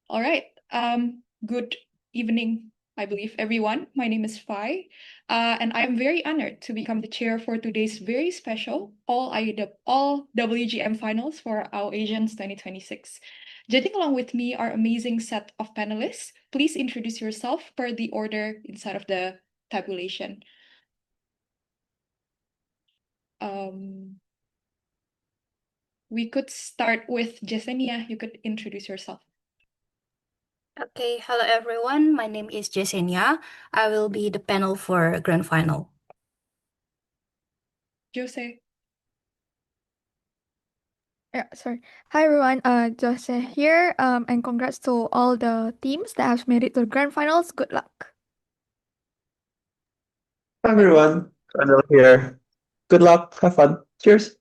All right. Good evening, I believe, everyone. My name is Fai, and I am very honored to become the chair for today's very special all WGM finals for AuAsians 2026. Judging along with me are amazing set of panelists. Please introduce yourself per the order inside of the tabulation. We could start with Jessenia. You could introduce yourself. Okay, hello everyone. My name is Jessenia. I will be the panel for Grand Final. Joce. Yeah, sorry. Hi everyone, Joce here. And congrats to all the teams that have made it to the grand finals. Good luck. Hi everyone, Randall here. Good luck, have fun. Cheers.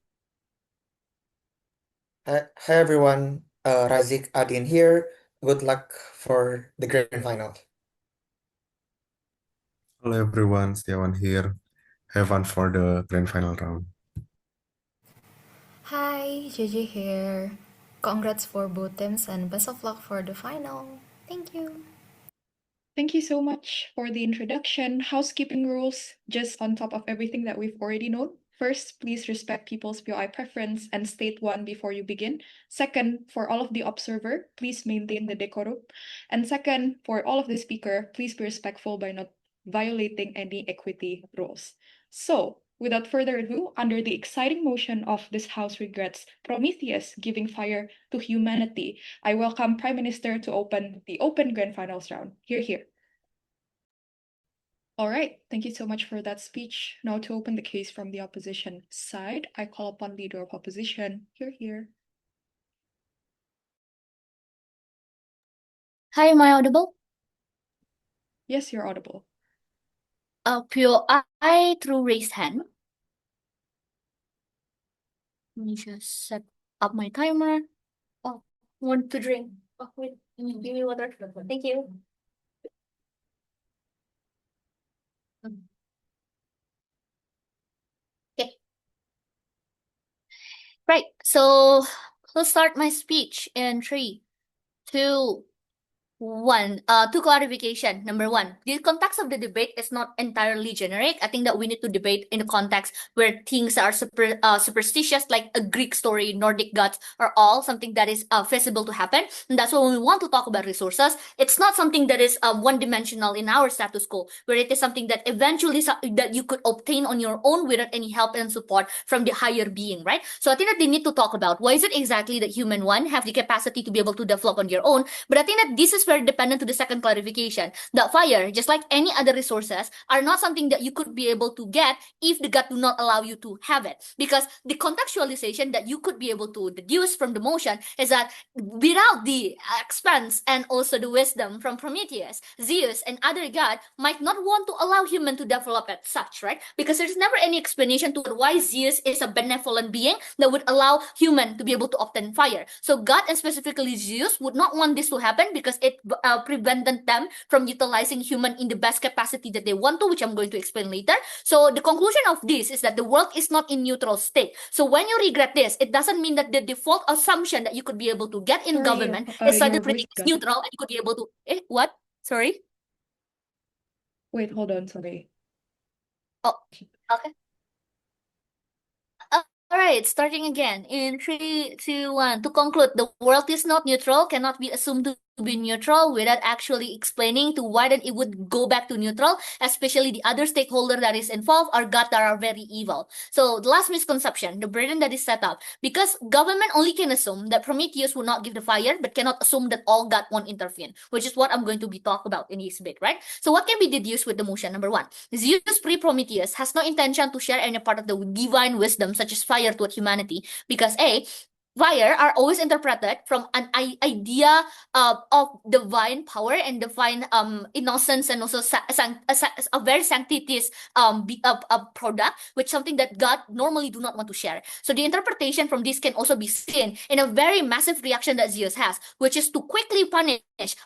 Hi everyone, Raziq Adin here. Good luck for the grand final. Hello everyone, Setiawan here. Have fun for the grand final round. Hi, Gigi here. Congrats for both teams and best of luck for the final. Thank you. Thank you so much for the introduction. Housekeeping rules, just on top of everything that we've already known. First, please respect people's POI preference and state one before you begin. Second, for all of the observer, please maintain the decorum. And second, for all of the speaker, please be respectful by not violating any equity rules. So, without further ado, under the exciting motion of this House regrets Prometheus giving fire to humanity, I welcome Prime Minister to open the open grand finals round. Here. All right, thank you so much for that speech. Now to open the case from the opposition side, I call upon Leader of Opposition. Here. Hi, am I audible? Yes, you're audible. POI through raised hand. Let me just set up my timer. Oh, want to drink. Oh, wait, give me water. Thank you. Okay. Right, so let's start my speech in 3, 2, 1. To clarification. Number 1, the context of the debate is not entirely generic. I think that we need to debate in a context where things are superstitious, like a Greek story, Nordic gods, are all something that is feasible to happen. And that's why when we want to talk about resources, it's not something that is one-dimensional in our status quo, where it is something that eventually that you could obtain on your own without any help and support from the higher being, right? So I think that they need to talk about why is it exactly that human one have the capacity to be able to develop on your own. But I think that this is very dependent to the second clarification, that fire, just like any other resources, are not something that you could be able to get if the god do not allow you to have it. Because the contextualization that you could be able to deduce from the motion is that without the expense and also the wisdom from Prometheus, Zeus and other god might not want to allow human to develop as such, right? Because there's never any explanation to why Zeus is a benevolent being that would allow human to be able to obtain fire. So God, and specifically Zeus, would not want this to happen because it prevented them from utilizing human in the best capacity that they want to, which I'm going to explain later. So the conclusion of this is that the world is not in neutral state. So when you regret this, it doesn't mean that the default assumption that you could be able to get in government is suddenly neutral and you could be able to what? Sorry? Wait, hold on, sorry. Oh, okay. All right, starting again in 3, 2, 1. To conclude, the world is not neutral, cannot be assumed to be neutral without actually explaining to why then it would go back to neutral, especially the other stakeholder that is involved are God that are very evil. So the last misconception, the burden that is set up, because government only can assume that Prometheus will not give the fire, but cannot assume that all God won't intervene, which is what I'm going to be talk about in this bit, right? So what can be deduced with the motion? Number 1, Zeus pre-Prometheus has no intention to share any part of the divine wisdom, such as fire, toward humanity, because fire are always interpreted from an idea of divine power and divine innocence, and also a very sanctitous product, which something that God normally do not want to share. So the interpretation from this can also be seen in a very massive reaction that Zeus has, which is to quickly punish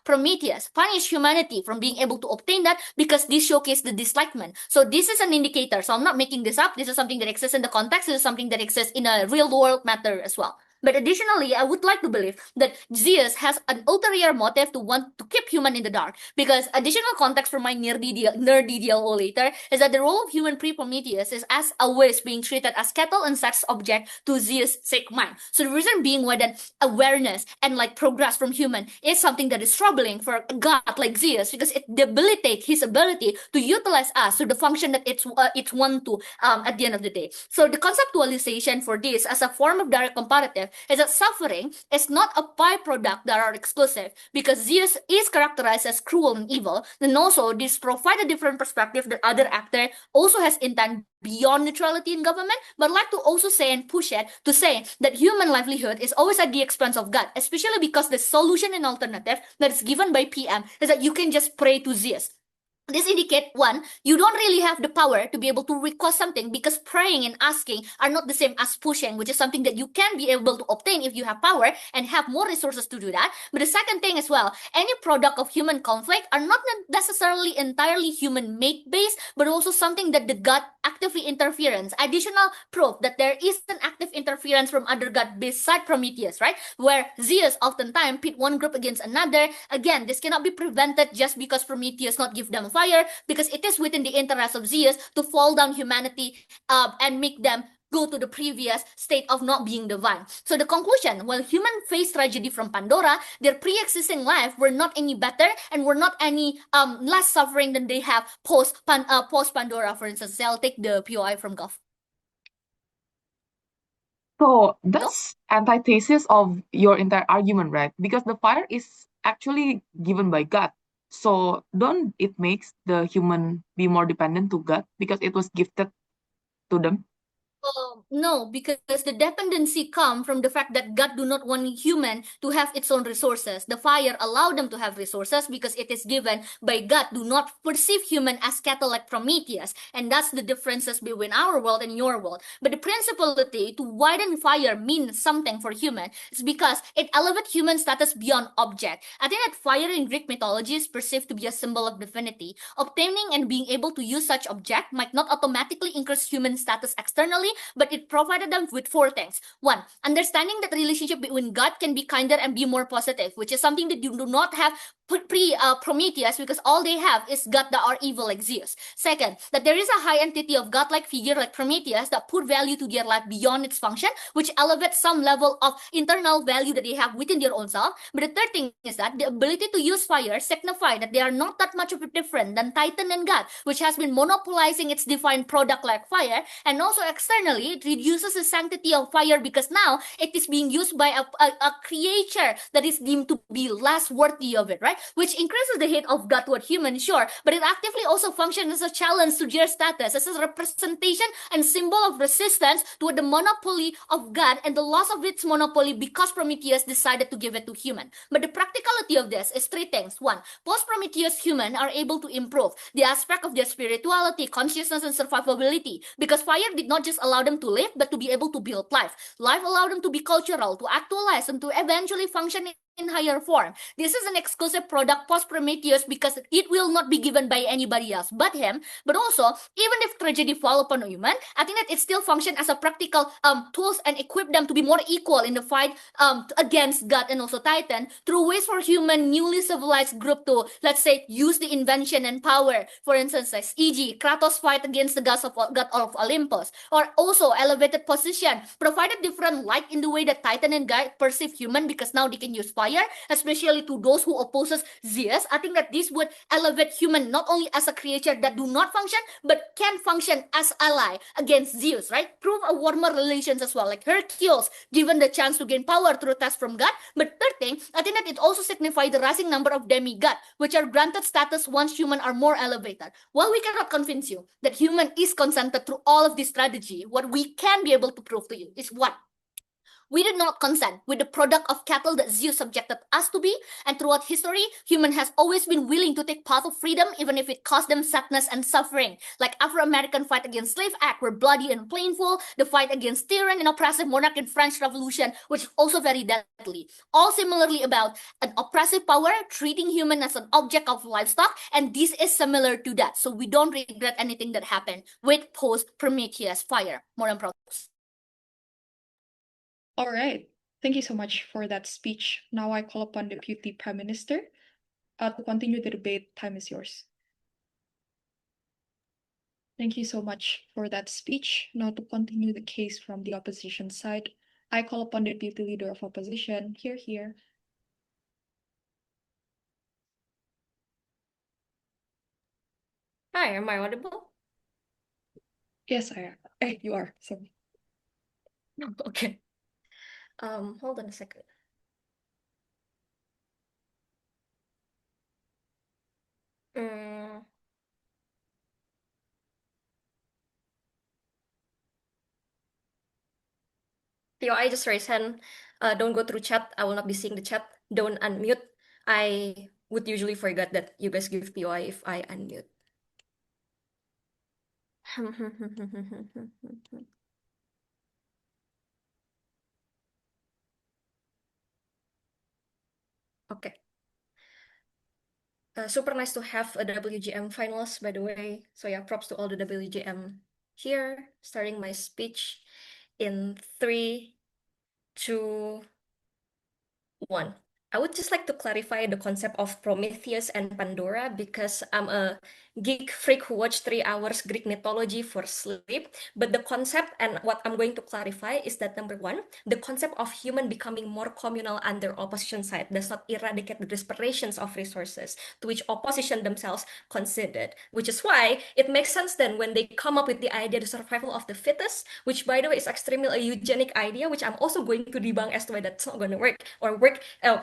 Prometheus, punish humanity from being able to obtain that, because this showcased the dislikement. So this is an indicator. So I'm not making this up. This is something that exists in the context. This is something that exists in a real world matter as well. But additionally, I would like to believe that Zeus has an ulterior motive to want to keep human in the dark. Because additional context from my nerdy DLO later is that the role of human pre-Prometheus is as always being treated as cattle and sex object to Zeus' sick mind. So the reason being why that awareness and like progress from human is something that is troubling for a god like Zeus, because it debilitates his ability to utilize us to the function that it's want to at the end of the day. So the conceptualization for this as a form of direct comparative is that suffering is not a byproduct that are exclusive, because Zeus is characterized as cruel and evil, and also this provide a different perspective that other actor also has intent beyond neutrality in government, but like to also say and push it to say that human livelihood is always at the expense of God, especially because the solution and alternative that is given by PM is that you can just pray to Zeus. This indicate one, you don't really have the power to be able to request something, because praying and asking are not the same as pushing, which is something that you can be able to obtain if you have power and have more resources to do that. But the second thing as well, any product of human conflict are not necessarily entirely human-made based, but also something that the god actively interference. Additional proof that there is an active interference from other god beside Prometheus, right? Where Zeus oftentimes pit one group against another. Again, this cannot be prevented just because Prometheus not give them fire, because it is within the interest of Zeus to fall down humanity and make them go to the previous state of not being divine. So the conclusion, while human face tragedy from Pandora, their pre-existing life were not any better and were not any less suffering than they have post Pandora, for instance. I'll take the POI from Gov. So that's antithesis of your entire argument, right? Because the fire is actually given by God. So don't it makes the human be more dependent to God because it was gifted to them? No, because the dependency come from the fact that God do not want human to have its own resources. The fire allow them to have resources because it is given by God. Do not perceive human as cattle like Prometheus. And that's the differences between our world and your world. But the principality to widen fire means something for human is because it elevates human status beyond object. I think that fire in Greek mythology is perceived to be a symbol of divinity. Obtaining and being able to use such object might not automatically increase human status externally, but it provided them with four things. One, understanding that the relationship between God can be kinder and be more positive, which is something that you do not have pre-Prometheus, because all they have is God that are evil like Zeus. Second, that there is a high entity of godlike figure like Prometheus that put value to their life beyond its function, which elevates some level of internal value that they have within their own self. But the third thing is that the ability to use fire signify that they are not that much of a different than Titan and God, which has been monopolizing its divine product like fire. And also externally, it reduces the sanctity of fire because now it is being used by a creature that is deemed to be less worthy of it, right? Which increases the hate of God toward human, sure, but it actively also functions as a challenge to their status, as a representation and symbol of resistance toward the monopoly of God and the loss of its monopoly because Prometheus decided to give it to human. But the practicality of this is three things. One, post-Prometheus human are able to improve the aspect of their spirituality, consciousness, and survivability, because fire did not just allow them to live, but to be able to build life. Life allowed them to be cultural, to actualize, and to eventually function in higher form. This is an exclusive product post-Prometheus because it will not be given by anybody else but him. But also, even if tragedy fall upon a human, I think that it still functions as a practical tools and equip them to be more equal in the fight against God and also Titan through ways for human newly civilized group to, let's say, use the invention and power. For instance, as e.g. Kratos fight against the god of Olympus, or also elevated position, provided different light in the way that Titan and God perceive human because now they can use fire, especially to those who opposes Zeus. I think that this would elevate human not only as a creature that do not function, but can function as ally against Zeus, right? Prove a warmer relations as well, like Hercules, given the chance to gain power through test from God. But third thing, I think that it also signifies the rising number of demigod, which are granted status once human are more elevated. While we cannot convince you that human is consented through all of this strategy, what we can be able to prove to you is what? We did not consent with the product of cattle that Zeus subjected us to be, and throughout history, human has always been willing to take path of freedom even if it cost them sadness and suffering. Like Afro-American fight against slave act were bloody and painful, the fight against tyrant and oppressive monarch in French Revolution, which is also very deadly. All similarly about an oppressive power treating human as an object of livestock, and this is similar to that. So we don't regret anything that happened with post-Prometheus fire. More on products. All right. Thank you so much for that speech. Now I call upon Deputy Prime Minister to continue the debate. Time is yours. Thank you so much for that speech. Now to continue the case from the opposition side, I call upon the Deputy Leader of Opposition. Here. Hi, am I audible? Yes, I am. You are. Sorry. Okay. Hold on a second. Theo, I just raised hand. Don't go through chat. I will not be seeing the chat. Don't unmute. I would usually forget that you guys give POI if I unmute. Okay. Super nice to have a WGM finals, by the way. So yeah, props to all the WGM here. Starting my speech in 3, 2, 1. I would just like to clarify the concept of Prometheus and Pandora because I'm a geek freak who watched 3 hours Greek mythology for sleep. But the concept and what I'm going to clarify is that number 1, the concept of human becoming more communal under opposition side does not eradicate the desperations of resources to which opposition themselves considered. Which is why it makes sense then when they come up with the idea the survival of the fittest, which by the way is extremely a eugenic idea, which I'm also going to debunk as to why that's not going to work or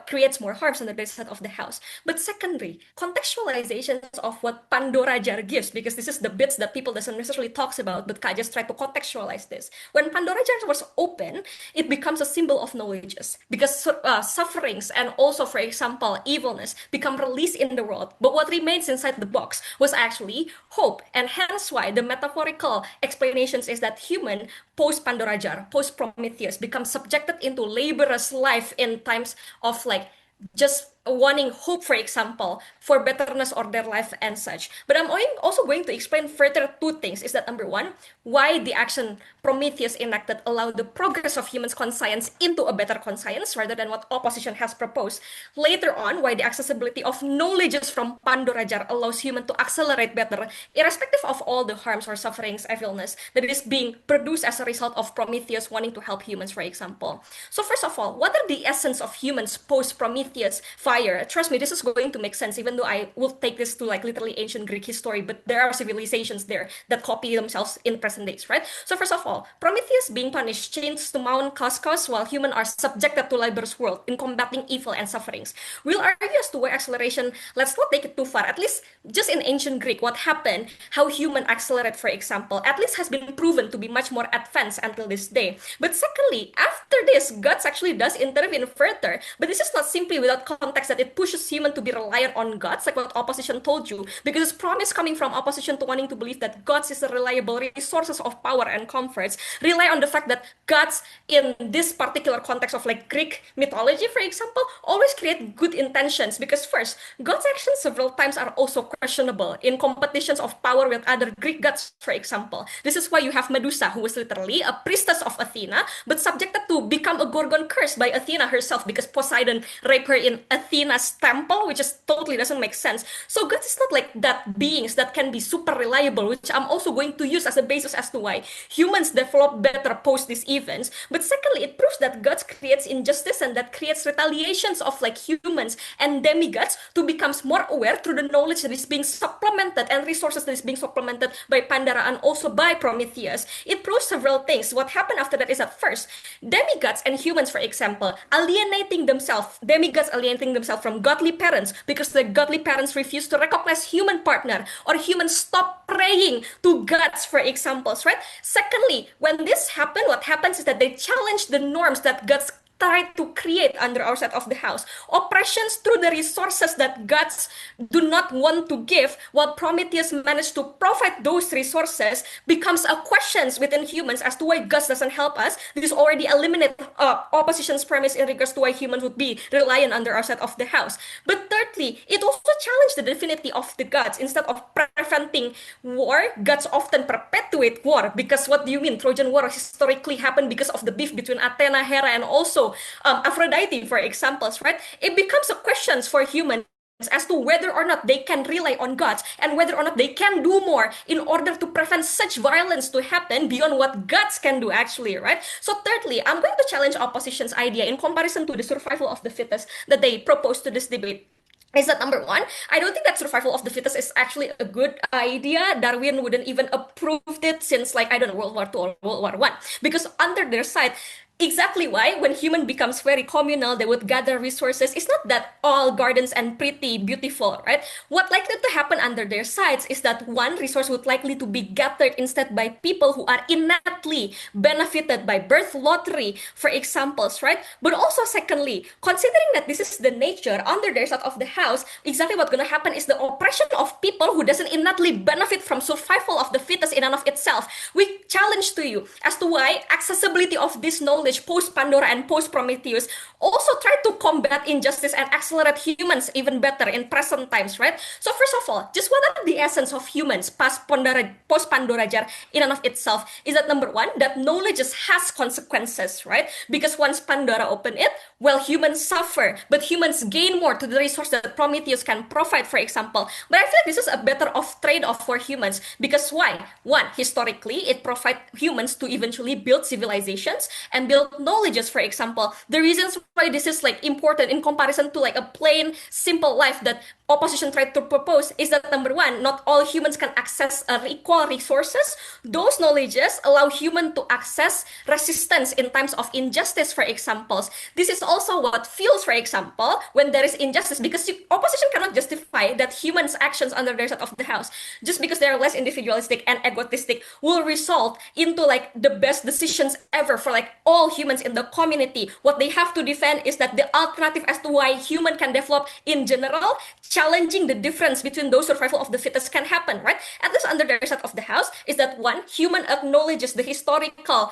creates more harms on the side of the house. But secondly, contextualizations of what Pandora jar gives, because this is the bits that people doesn't necessarily talks about, but I just try to contextualize this. When Pandora jar was open, it becomes a symbol of knowledges because sufferings and also, for example, evilness become released in the world. But what remains inside the box was actually hope, and hence why the metaphorical explanations is that human post Pandora jar, post Prometheus, becomes subjected into laborious life in times of like just wanting hope, for example, for betterness or their life and such. But I'm also going to explain further 2 things. Is that number 1, why the action Prometheus enacted allowed the progress of humans' conscience into a better conscience rather than what opposition has proposed. Later on, why the accessibility of knowledges from Pandora jar allows human to accelerate better, irrespective of all the harms or sufferings, evilness that is being produced as a result of Prometheus wanting to help humans, for example. So first of all, what are the essence of humans post Prometheus fire? Trust me, this is going to make sense, even though I will take this to like literally ancient Greek history, but there are civilizations there that copy themselves in present days, right? So first of all, Prometheus being punished chains to Mount Caucasus while humans are subjected to laborious world in combating evil and sufferings. We'll argue as to why acceleration, let's not take it too far, at least just in ancient Greek, what happened, how human accelerate, for example, at least has been proven to be much more advanced until this day. But secondly, after this, gods actually does intervene further, but this is not simply without context that it pushes human to be reliant on gods, like what opposition told you, because it's promise coming from opposition to wanting to believe that gods is a reliable resources of power and comforts, rely on the fact that gods in this particular context of like Greek mythology, for example, always create good intentions, because first, God's actions several times are also questionable in competitions of power with other Greek gods, for example. This is why you have Medusa, who was literally a priestess of Athena, but subjected to become a Gorgon curse by Athena herself because Poseidon raped her in Athena's temple, which is totally doesn't make sense. So God is not like that beings that can be super reliable, which I'm also going to use as a basis as to why humans develop better post these events. But secondly, it proves that God creates injustice and that creates retaliations of like humans and demigods to become more aware through the knowledge that is being supplemented and resources that is being supplemented by Pandora and also by Prometheus. It proves several things. What happened after that is at first, demigods and humans, for example, demigods alienating themselves from godly parents because the godly parents refuse to recognize human partner, or humans stop praying to gods, for examples, right? Secondly, when this happened, what happens is that they challenge the norms that gods try to create under our side of the house. Oppressions through the resources that gods do not want to give, while Prometheus managed to provide those resources, becomes a questions within humans as to why gods doesn't help us. This already eliminate opposition's premise in regards to why humans would be reliant under our side of the house. But thirdly, it also challenged the divinity of the gods. Instead of preventing war, gods often perpetuate war, because what do you mean? Trojan War historically happened because of the beef between Athena, Hera, and also also Aphrodite, for examples, right? It becomes a question for humans as to whether or not they can rely on gods and whether or not they can do more in order to prevent such violence to happen beyond what gods can do, actually, right? So thirdly, I'm going to challenge opposition's idea in comparison to the survival of the fittest that they propose to this debate. Is that number one? I don't think that survival of the fittest is actually a good idea. Darwin wouldn't even approved it since, like, I don't know, World War II or World War I. Because under their side, exactly why when human becomes very communal, they would gather resources. It's not that all gardens and pretty beautiful, right? What likely to happen under their sides is that one resource would likely to be gathered instead by people who are innately benefited by birth lottery, for examples, right? But also secondly, considering that this is the nature under their side of the house, exactly what's gonna happen is the oppression of people who doesn't innately benefit from survival of the fittest in and of itself. We challenge to you as to why accessibility of this knowledge post Pandora and post Prometheus also try to combat injustice and accelerate humans even better in present times, right? So first of all, just what are the essence of humans post Pandora jar in and of itself is that number one, that knowledge just has consequences, right? Because once Pandora open it, well, humans suffer, but humans gain more to the resource that Prometheus can provide, for example. But I feel like this is a better off trade-off for humans because why? One, historically, it provides humans to eventually build civilizations and build knowledges, for example. The reasons why this is like important in comparison to like a plain, simple life that opposition tried to propose is that number one, not all humans can access equal resources. Those knowledges allow human to access resistance in times of injustice, for examples. This is also what fuels, for example, when there is injustice, because opposition cannot justify that humans' actions under their side of the house, just because they are less individualistic and egotistic, will result into like the best decisions ever for like all humans in the community. What they have to defend is that the alternative as to why human can develop in general, challenging the difference between those survival of the fittest can happen, right? At least under their side of the house is that one, human acknowledges the historical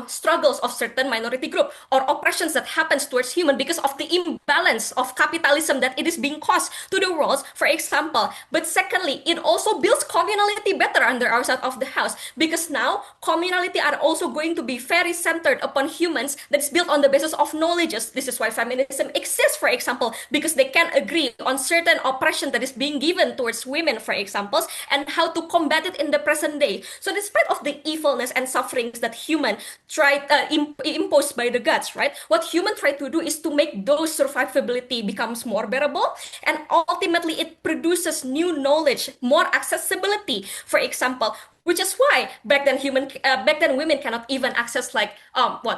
struggles of certain minority group or oppressions that happens towards human because of the imbalance of capitalism that it is being caused to the world, for example. But secondly, it also builds communality better under our side of the house because now communality are also going to be very centered upon humans that is built on the basis of knowledges. This is why feminism exists, for example, because they can agree on certain oppression that is being given towards women, for examples, and how to combat it in the present day. So despite of the evilness and sufferings that human imposed by the gods, right? What human try to do is to make those survivability becomes more bearable, and ultimately it produces new knowledge, more accessibility, for example. Which is why back then women cannot even access like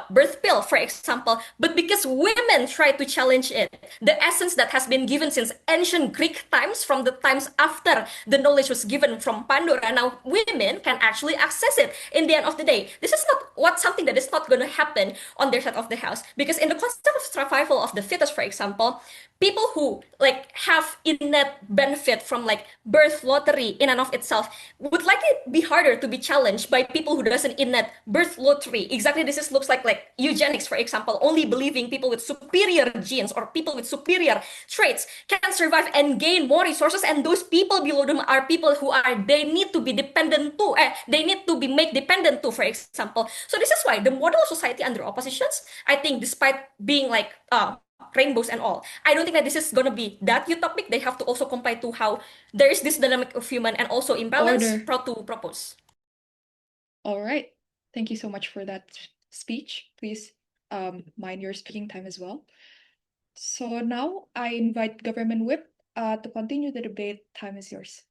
birth pill, for example. But because women try to challenge it, the essence that has been given since ancient Greek times, from the times after the knowledge was given from Pandora, now women can actually access it. In the end of the day, this is not something that is not going to happen on their side of the house, because in the concept of survival of the fittest, for example, people who like have innate benefit from like birth lottery in and of itself would likely be harder to be challenged by people who doesn't innate birth lottery. Exactly, this looks like eugenics, for example, only believing people with superior genes or people with superior traits can survive and gain more resources, and those people below them are people who they need to be dependent to, they need to be made dependent to, for example. So this is why the model of society under oppositions, I think, despite being like rainbows and all, I don't think that this is gonna be that utopic. They have to also comply to how there is this dynamic of human and also imbalance Order. proud to propose. All right. Thank you so much for that speech. Please mind your speaking time as well. So now I invite Government Whip to continue the debate. Time is yours.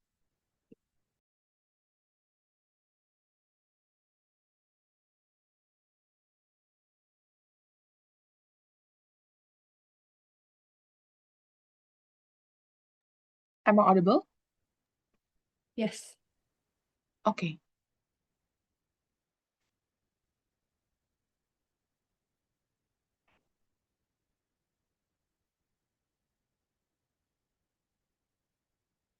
Am I audible? Yes. Okay.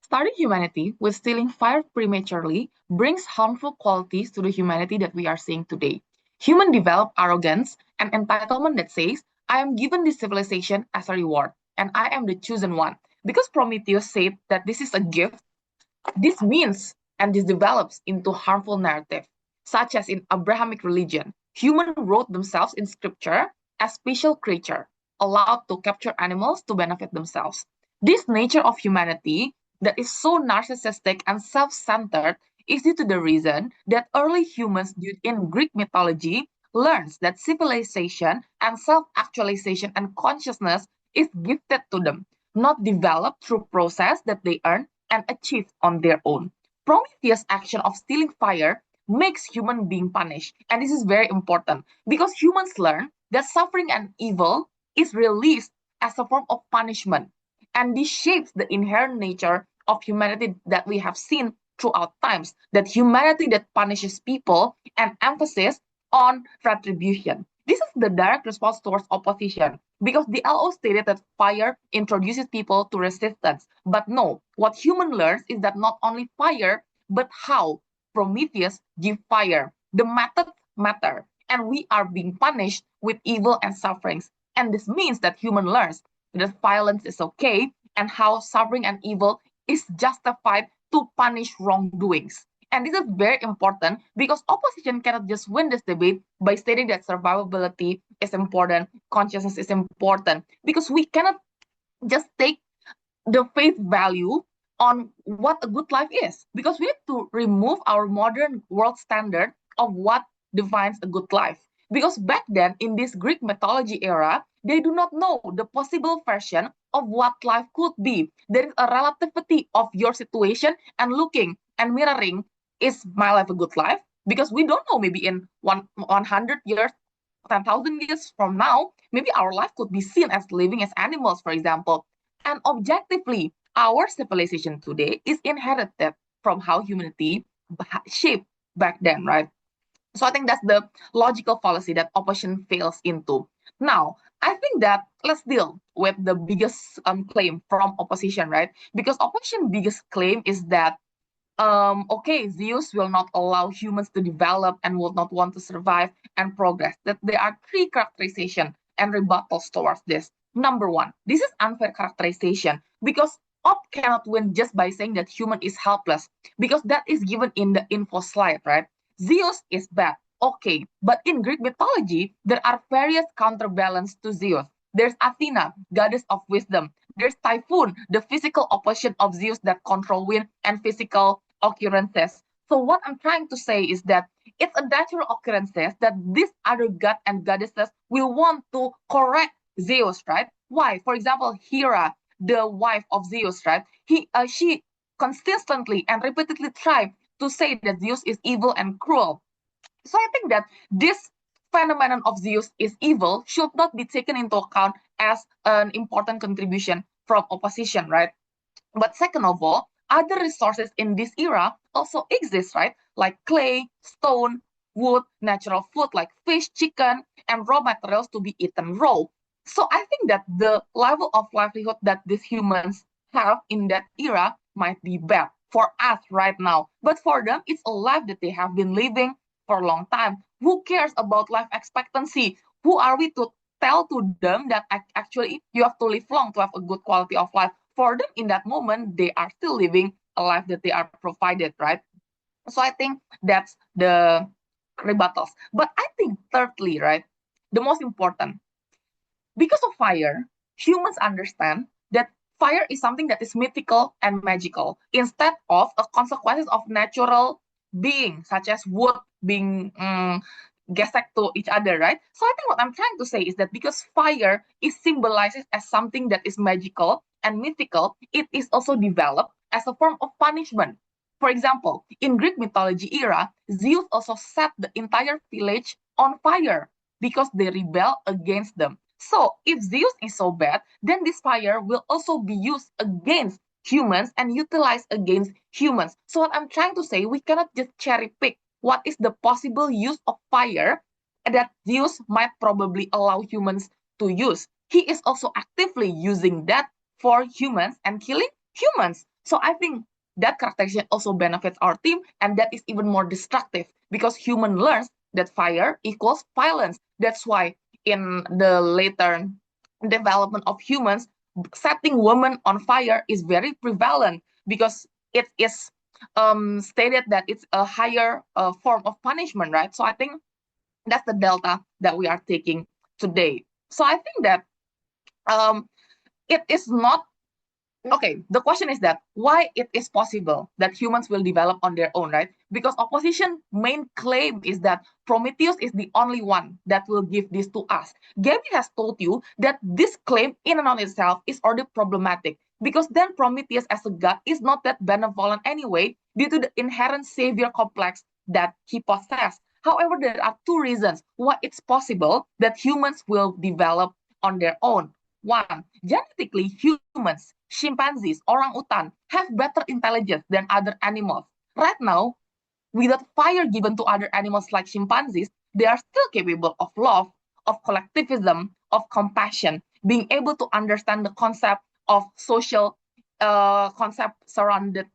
Starting humanity with stealing fire prematurely brings harmful qualities to the humanity that we are seeing today. Human develop arrogance and entitlement that says, I am given this civilization as a reward, and I am the chosen one. Because Prometheus said that this is a gift, this means and this develops into harmful narrative, such as in Abrahamic religion. Humans wrote themselves in scripture as special creature, allowed to capture animals to benefit themselves. This nature of humanity that is so narcissistic and self-centered is due to the reason that early humans in Greek mythology learns that civilization and self-actualization and consciousness is gifted to them, not developed through process that they earn and achieve on their own. Prometheus' action of stealing fire makes human being punished, and this is very important because humans learn that suffering and evil is released as a form of punishment, and this shapes the inherent nature of humanity that we have seen throughout times, that humanity that punishes people and emphasis on retribution. This is the direct response towards opposition because the LO stated that fire introduces people to resistance. But no, what human learns is that not only fire, but how Prometheus give fire. The method matter, and we are being punished with evil and sufferings. And this means that human learns that violence is okay and how suffering and evil is justified to punish wrongdoings. And this is very important because opposition cannot just win this debate by stating that survivability is important, consciousness is important, because we cannot just take the face value on what a good life is, because we need to remove our modern world standard of what defines a good life. Because back then, in this Greek mythology era, they do not know the possible version of what life could be. There is a relativity of your situation and looking and mirroring, is my life a good life? Because we don't know, maybe in 100 years, 10,000 years from now, maybe our life could be seen as living as animals, for example. And objectively, our civilization today is inherited from how humanity shaped back then, right? So I think that's the logical fallacy that opposition fails into. Now, I think that let's deal with the biggest claim from opposition, right? Because opposition biggest claim is that okay, Zeus will not allow humans to develop and will not want to survive and progress. That there are three characterization and rebuttals towards this. Number one, this is unfair characterization because Op cannot win just by saying that human is helpless, because that is given in the info slide, right? Zeus is bad. Okay, but in Greek mythology, there are various counterbalance to Zeus. There's Athena, goddess of wisdom. There's Typhoon, the physical opposition of Zeus that control wind and physical occurrences. So what I'm trying to say is that it's a natural occurrences that these other god and goddesses will want to correct Zeus, right? Why? For example, Hera, the wife of Zeus, right? She consistently and repeatedly tried to say that Zeus is evil and cruel. So I think that this phenomenon of Zeus is evil should not be taken into account as an important contribution from opposition, right? But second of all, other resources in this era also exist, right? Like clay, stone, wood, natural food like fish, chicken, and raw materials to be eaten raw. So I think that the level of livelihood that these humans have in that era might be bad for us right now. But for them, it's a life that they have been living for a long time. Who cares about life expectancy? Who are we to tell to them that actually you have to live long to have a good quality of life? For them, in that moment, they are still living a life that they are provided, right? So I think that's the rebuttals. But I think thirdly, right, the most important, because of fire, humans understand that fire is something that is mythical and magical instead of a consequences of natural being, such as wood being gesek to each other, right? So I think what I'm trying to say is that because fire is symbolized as something that is magical and mythical, it is also developed as a form of punishment. For example, in Greek mythology era, Zeus also set the entire village on fire because they rebel against them. So if Zeus is so bad, then this fire will also be used against humans and utilized against humans. So what I'm trying to say, we cannot just cherry pick what is the possible use of fire that Zeus might probably allow humans to use. He is also actively using that for humans and killing humans. So I think that characterization also benefits our team, and that is even more destructive because human learns that fire equals violence. That's why in the later development of humans, setting women on fire is very prevalent because it is stated that it's a higher form of punishment, right? So I think that's the delta that we are taking today. So I think that it is not okay. The question is that why it is possible that humans will develop on their own, right? Because opposition main claim is that Prometheus is the only one that will give this to us. Gabby has told you that this claim in and of itself is already problematic, because then Prometheus as a god is not that benevolent anyway due to the inherent savior complex that he possesses. However, there are two reasons why it's possible that humans will develop on their own. One, genetically, humans, chimpanzees, orangutan have better intelligence than other animals. Right now, without fire given to other animals like chimpanzees, they are still capable of love, of collectivism, of compassion, being able to understand the concept of social concept surrounded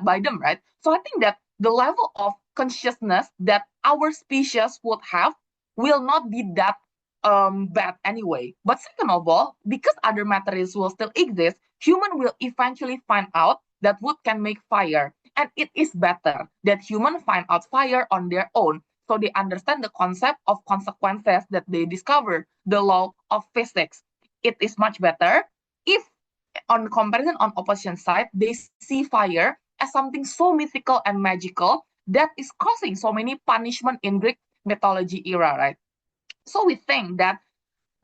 by them, right? So I think that the level of consciousness that our species would have will not be that bad anyway. But second of all, because other materials will still exist, human will eventually find out that wood can make fire. And it is better that humans find out fire on their own, so they understand the concept of consequences that they discover, the law of physics. It is much better if, on comparison on opposition side, they see fire as something so mythical and magical that is causing so many punishment in Greek mythology era, right? So we think that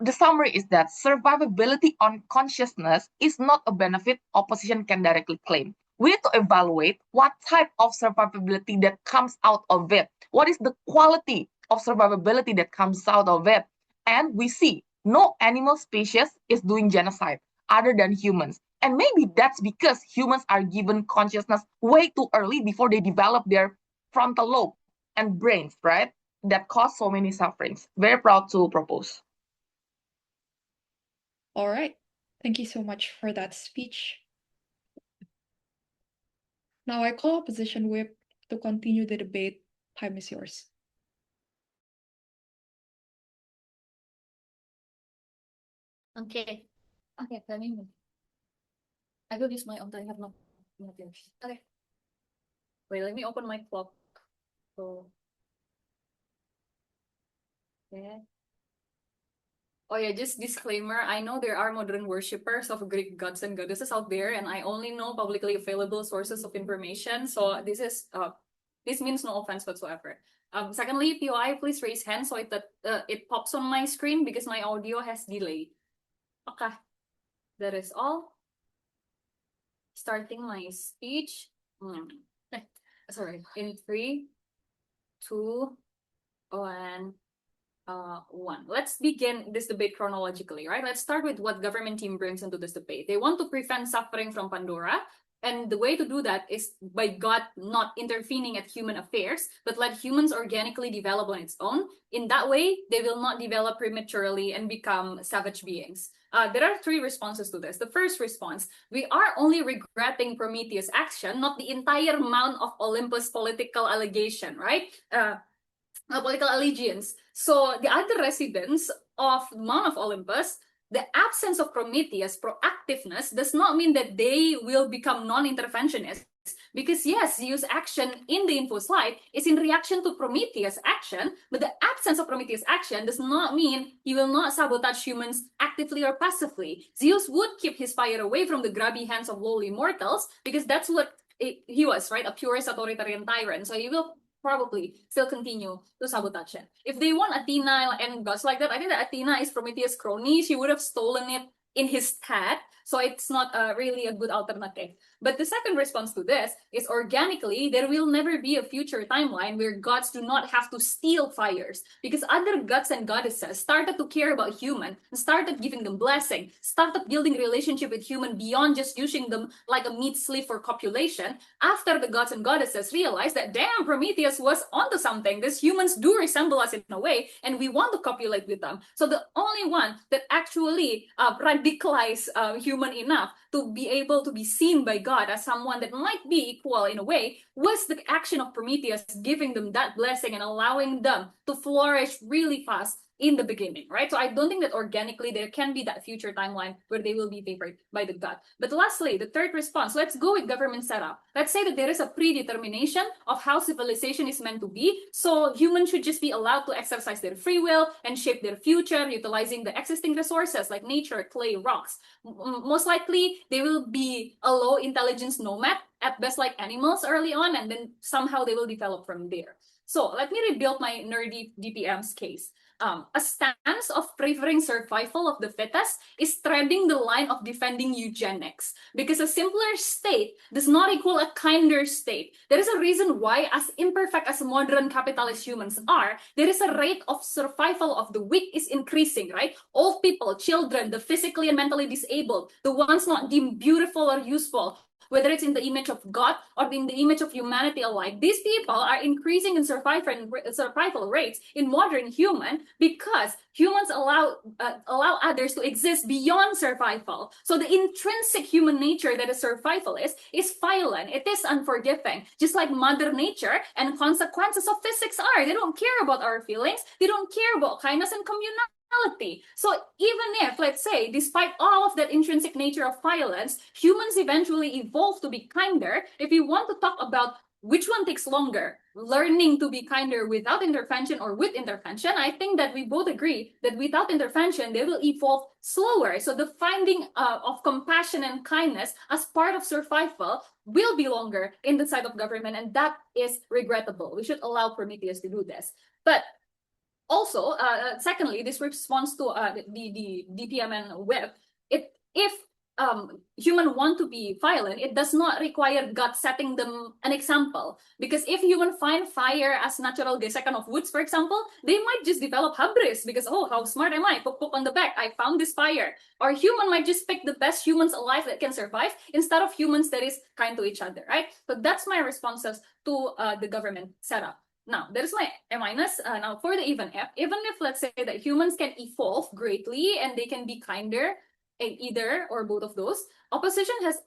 the summary is that survivability on consciousness is not a benefit opposition can directly claim. We need to evaluate what type of survivability that comes out of it. What is the quality of survivability that comes out of it? And we see no animal species is doing genocide other than humans. And maybe that's because humans are given consciousness way too early before they develop their frontal lobe and brains, right? That cause so many sufferings. Very proud to propose. All right. Thank you so much for that speech. Now I call opposition whip to continue the debate. Time is yours. Okay. Okay, let me move. I will use my own. I have no materials. Okay. Wait, let me open my clock. So. Okay. Oh yeah, just disclaimer, I know there are modern worshippers of Greek gods and goddesses out there, and I only know publicly available sources of information, so this means no offense whatsoever. Secondly, POI, please raise hand so it pops on my screen because my audio has delay. Okay, that is all. Starting my speech. Sorry, in 3, 2, 1. 1. Let's begin this debate chronologically, right? Let's start with what government team brings into this debate. They want to prevent suffering from Pandora, and the way to do that is by God not intervening at human affairs, but let humans organically develop on its own. In that way, they will not develop prematurely and become savage beings. There are 3 responses to this. The first response, we are only regretting Prometheus' action, not the entire Mount of Olympus political allegation, right? Political allegiance. So the other residents of Mount of Olympus, the absence of Prometheus' proactiveness does not mean that they will become non-interventionists. Because yes, Zeus' action in the info slide is in reaction to Prometheus' action, but the absence of Prometheus' action does not mean he will not sabotage humans actively or passively. Zeus would keep his fire away from the grubby hands of lowly mortals because that's what he was, right? A purist authoritarian tyrant. So he will probably still continue to sabotage it. If they want Athena and gods like that, I think that Athena is Prometheus' crony. She would have stolen it in his stead, so it's not really a good alternative. But the second response to this is organically, there will never be a future timeline where gods do not have to steal fires, because other gods and goddesses started to care about human, started giving them blessing, started building relationship with human beyond just using them like a meat sleeve for copulation, after the gods and goddesses realized that, damn, Prometheus was onto something. These humans do resemble us in a way, and we want to copulate with them. So the only one that actually radicalized human enough to be able to be seen by God as someone that might be equal in a way was the action of Prometheus, giving them that blessing and allowing them to flourish really fast in the beginning, right? So I don't think that organically there can be that future timeline where they will be favored by the god. But lastly, the third response, let's go with government setup. Let's say that there is a predetermination of how civilization is meant to be. So humans should just be allowed to exercise their free will and shape their future, utilizing the existing resources like nature, clay, rocks. Most likely, they will be a low intelligence nomad, at best like animals early on, and then somehow they will develop from there. So let me rebuild my nerdy DPM's case. A stance of favoring survival of the fittest is treading the line of defending eugenics, because a simpler state does not equal a kinder state. There is a reason why, as imperfect as modern capitalist humans are, there is a rate of survival of the weak is increasing, right? Old people, children, the physically and mentally disabled, the ones not deemed beautiful or useful, whether it's in the image of God or in the image of humanity alike, these people are increasing in survival rates in modern human because humans allow others to exist beyond survival. So the intrinsic human nature that a survivalist is violent. It is unforgiving, just like Mother Nature and consequences of physics are. They don't care about our feelings. They don't care about kindness and communality. So even if, let's say, despite all of that intrinsic nature of violence, humans eventually evolve to be kinder, if we want to talk about which one takes longer, learning to be kinder without intervention or with intervention, I think that we both agree that without intervention, they will evolve slower. So the finding of compassion and kindness as part of survival will be longer in the side of government, and that is regrettable. We should allow Prometheus to do this. But also, secondly, this response to the DPM and web, if human want to be violent, it does not require God setting them an example. Because if human find fire as natural gesekan of woods, for example, they might just develop hubris because, oh, how smart am I? Poke on the back, I found this fire. Or human might just pick the best humans alive that can survive instead of humans that is kind to each other, right? So that's my responses to the government setup. Now, there's my A minus. Now, for the even if let's say that humans can evolve greatly and they can be kinder in either or both of those, opposition has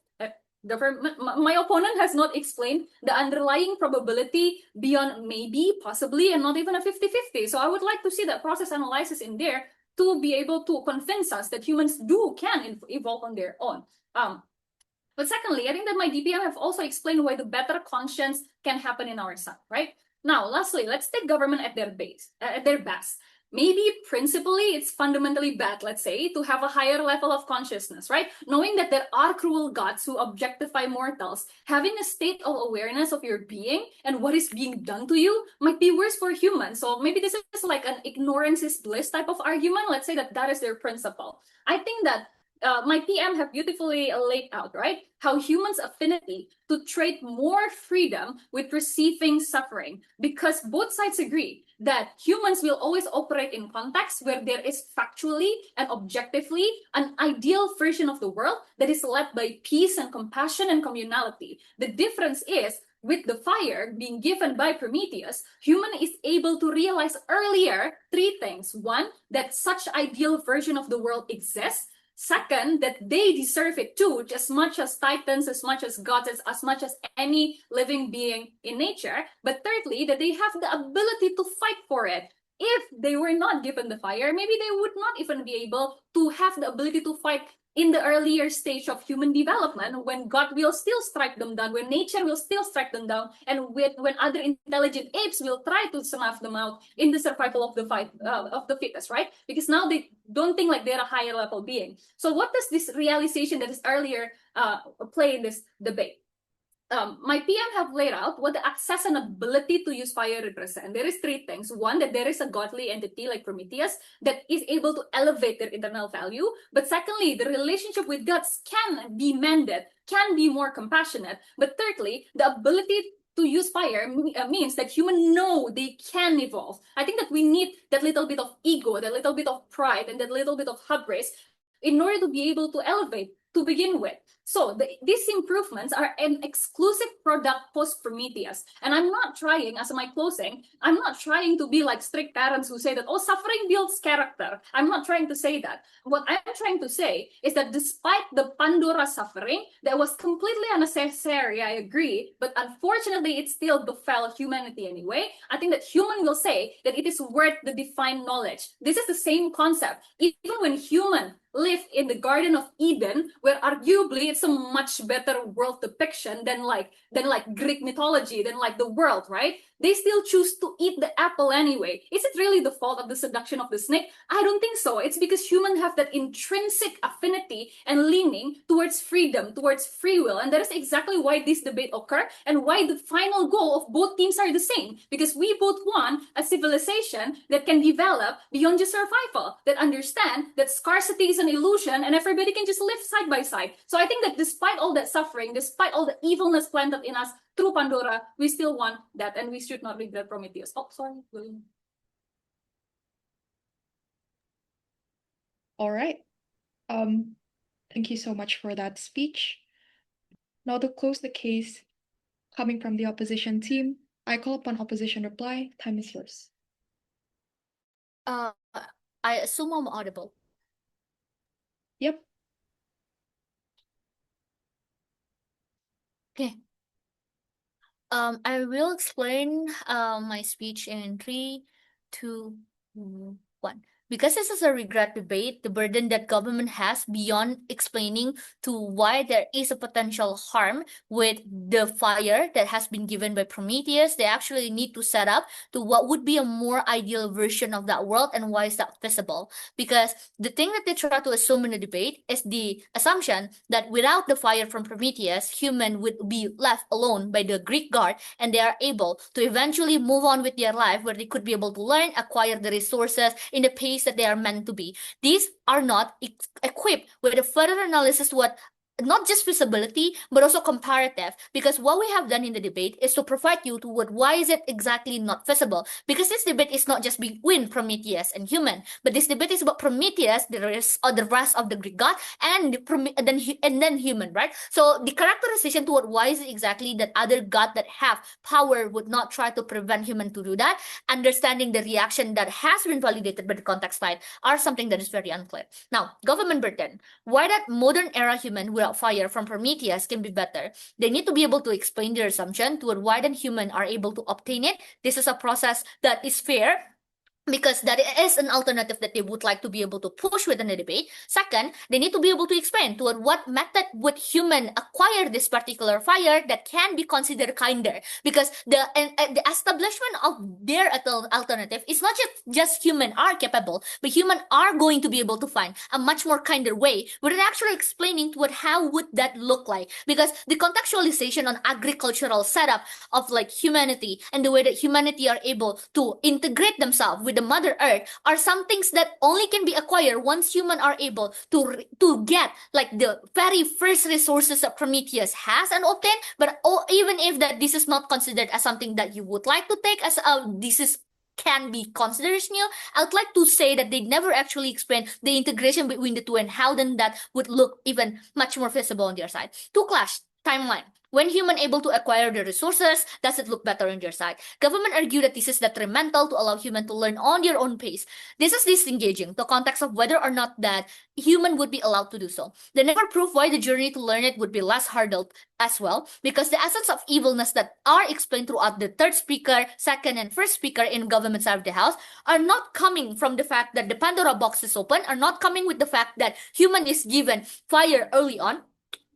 my opponent has not explained the underlying probability beyond maybe, possibly, and not even a 50-50. So I would like to see that process analysis in there to be able to convince us that humans can evolve on their own. But secondly, I think that my DPM have also explained why the better conscience can happen in our sun, right? Now, lastly, let's take government at their best. Maybe principally it's fundamentally bad, let's say, to have a higher level of consciousness, right? Knowing that there are cruel gods who objectify mortals, having a state of awareness of your being and what is being done to you might be worse for humans. So maybe this is like an ignorance is bliss type of argument. Let's say that is their principle. I think that my PM have beautifully laid out, right? How humans' affinity to trade more freedom with receiving suffering, because both sides agree that humans will always operate in contexts where there is factually and objectively an ideal version of the world that is led by peace and compassion and communality. The difference is, with the fire being given by Prometheus, human is able to realize earlier three things. One, that such ideal version of the world exists. Second, that they deserve it too, as much as titans, as much as gods, as much as any living being in nature. But thirdly, that they have the ability to fight for it. If they were not given the fire, maybe they would not even be able to have the ability to fight in the earlier stage of human development, when God will still strike them down, when nature will still strike them down, and when other intelligent apes will try to snuff them out in the survival of the fittest, right? Because now they don't think like they're a higher level being. So what does this realization that is earlier play in this debate? My PM have laid out what the access and ability to use fire represent. There is three things. One, that there is a godly entity like Prometheus that is able to elevate their internal value. But secondly, the relationship with gods can be mended, can be more compassionate. But thirdly, the ability to use fire means that humans know they can evolve. I think that we need that little bit of ego, that little bit of pride, and that little bit of hubris in order to be able to elevate to begin with. So these improvements are an exclusive product post-Prometheus. And I'm not trying, as my closing, I'm not trying to be like strict parents who say that, oh, suffering builds character. I'm not trying to say that. What I'm trying to say is that despite the Pandora suffering, that was completely unnecessary, I agree, but unfortunately, it still befell humanity anyway. I think that human will say that it is worth the divine knowledge. This is the same concept. Even when human live in the Garden of Eden, where arguably it's a much better world depiction than like Greek mythology, than like the world, right? They still choose to eat the apple anyway. Is it really the fault of the seduction of the snake? I don't think so. It's because humans have that intrinsic affinity and leaning towards freedom, towards free will. And that is exactly why this debate occurs and why the final goal of both teams are the same. Because we both want a civilization that can develop beyond just survival, that understand that scarcity is an illusion and everybody can just live side by side. So I think that despite all that suffering, despite all the evilness planted in us through Pandora, we still want that, and we should not regret Prometheus. Oh, sorry, William. All right. Thank you so much for that speech. Now to close the case, coming from the opposition team, I call upon opposition reply. Time is yours. I assume I'm audible. Yep. Okay. I will explain my speech in 3, 2, 1. Because this is a regret debate, the burden that government has beyond explaining to why there is a potential harm with the fire that has been given by Prometheus, they actually need to set up to what would be a more ideal version of that world and why is that feasible. Because the thing that they try to assume in the debate is the assumption that without the fire from Prometheus, human would be left alone by the Greek god and they are able to eventually move on with their life where they could be able to learn, acquire the resources in the pace that they are meant to be. These are not equipped with a further analysis what not just feasibility, but also comparative. Because what we have done in the debate is to provide you to what why is it exactly not feasible. Because this debate is not just between Prometheus and human, but this debate is about Prometheus, the rest of the Greek god, and then human, right? So the characterization to what why is it exactly that other god that have power would not try to prevent human to do that, understanding the reaction that has been validated by the context side are something that is very unclear. Now, government burden. Why that modern era human without fire from Prometheus can be better? They need to be able to explain their assumption to why then human are able to obtain it. This is a process that is fair, because that is an alternative that they would like to be able to push within the debate. Second, they need to be able to explain to what method would human acquire this particular fire that can be considered kinder, because the establishment of their alternative is not just human are capable, but human are going to be able to find a much more kinder way where they're actually explaining to how would that look like, because the contextualization on agricultural setup of like humanity and the way that humanity are able to integrate themselves with the Mother Earth are some things that only can be acquired once humans are able to get like the very first resources that Prometheus has and obtain. But even if that this is not considered as something that you would like to take as this is can be considered as new, I would like to say that they never actually explain the integration between the two and how then that would look even much more feasible on their side. To clash timeline. When human able to acquire the resources, does it look better on their side? Government argue that this is detrimental to allow human to learn on their own pace. This is disengaging the context of whether or not that human would be allowed to do so. They never prove why the journey to learn it would be less hurdled as well, because the essence of evilness that are explained throughout the third speaker, second, and first speaker in government side of the house are not coming from the fact that the Pandora box is open, are not coming with the fact that human is given fire early on,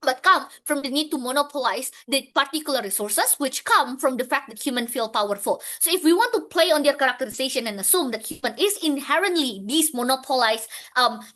but come from the need to monopolize the particular resources, which come from the fact that human feel powerful. So if we want to play on their characterization and assume that human is inherently this monopolized,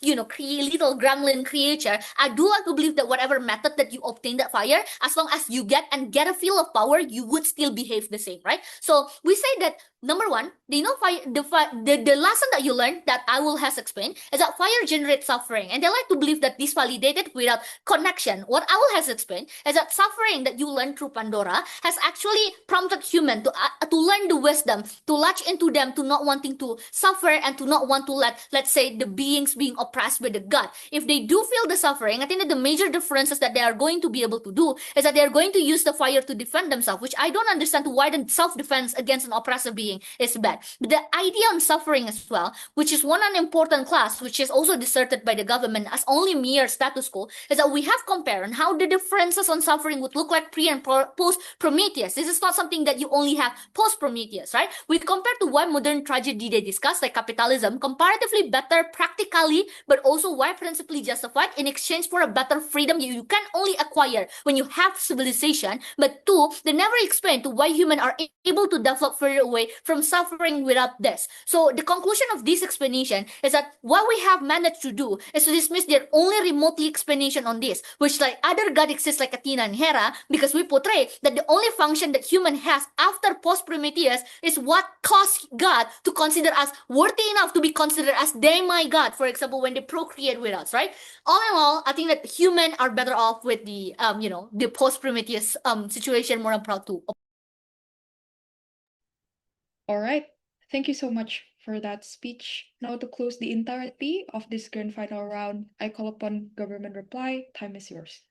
little gremlin creature, I do like to believe that whatever method that you obtain that fire, as long as you get a feel of power, you would still behave the same, right? So we say that number one, they know the lesson that you learned that AuAsians has explained is that fire generates suffering, and they like to believe that this validated without connection. What AuAsians has explained is that suffering that you learn through Pandora has actually prompted human to learn the wisdom, to latch into them, to not wanting to suffer and to not want to let's say, the beings being oppressed by the god. If they do feel the suffering, I think that the major differences that they are going to be able to do is that they are going to use the fire to defend themselves, which I don't understand why the self-defense against an oppressive being is bad. But the idea on suffering as well, which is one an important class, which is also deserted by the government as only mere status quo, is that we have compared on how the differences on suffering would look like pre and post Prometheus. This is not something that you only have post Prometheus, right? We compare to why modern tragedy they discuss, like capitalism, comparatively better practically, but also why principally justified in exchange for a better freedom you can only acquire when you have civilization. But two, they never explain to why humans are able to develop further away from suffering without this. So the conclusion of this explanation is that what we have managed to do is to dismiss their only remotely explanation on this, which like other god exists like Athena and Hera, because we portray that the only function that human has after post-Prometheus is what caused God to consider us worthy enough to be considered as demigod, for example, when they procreate with us, right? All in all, I think that humans are better off with the the post-Prometheus situation. More I'm proud to. All right. Thank you so much for that speech. Now to close the entirety of this grand final round, I call upon government reply. Time is yours.